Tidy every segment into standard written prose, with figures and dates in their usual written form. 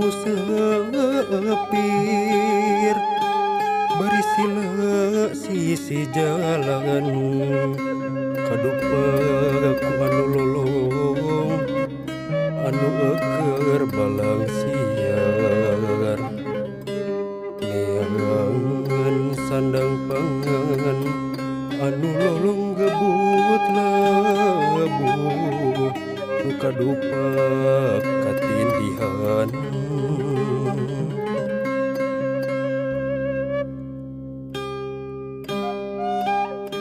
lampu sepir barisila sisi jalan kadupa ku anu lolong anu eker balang siar neangan sandang pangan anu lolong gebut labu nu kadupa katindihan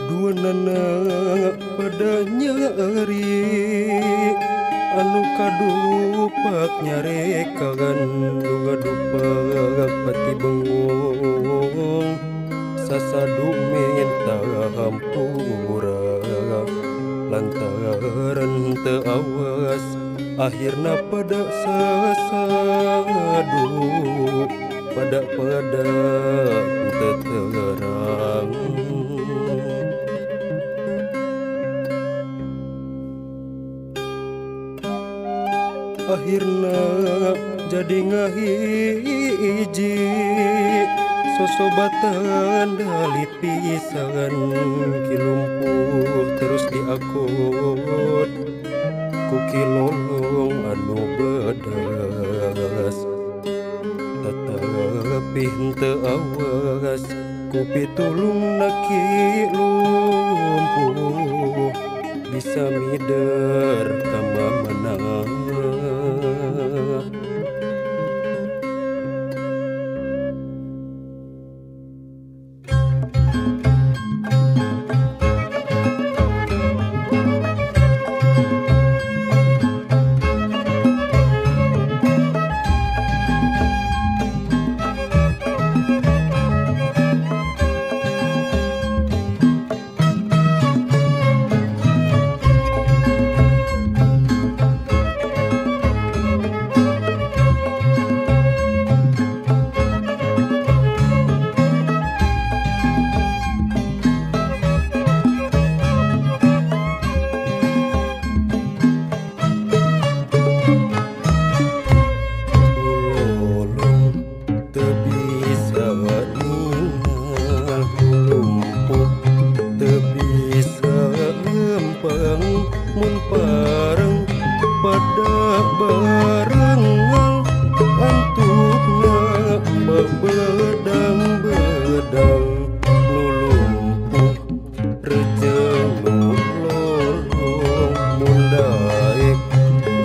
dua nana pada nyari anu kadupak nyarekan nu ngadupak pati bengong sasadu minta hampura lantaran teu awas akhirna pada sasadu pada teu terang akhirna jadi ngahiji sosobatan dalit pisan kilumpuh terus diakut ku kilolong anu bedas tetapi henteu awas ku pitulung naki lumpuh bisa mider kama menang mun pareng pada barengal antupna bedang-bedang nu lumpuh rejeng nu lolong mun daek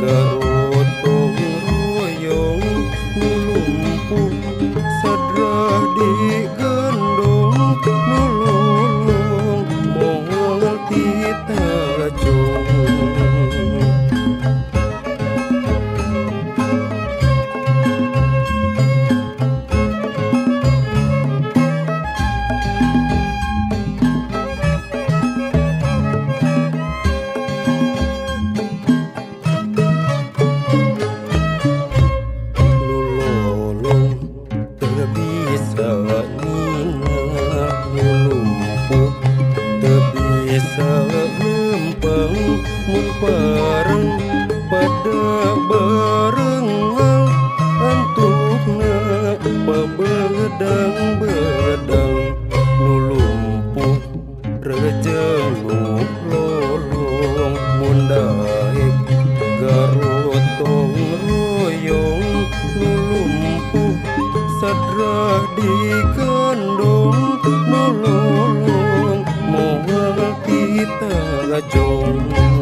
garotong royong nu lumpuh sadrah digandong nu lolong moal tita mun pareng pada barengal antupna bedang-bedang nu lumpuh rejeng nu lolong mun daek garotong royong nu lumpuh sadrah digandong nu lolong moal kita gajong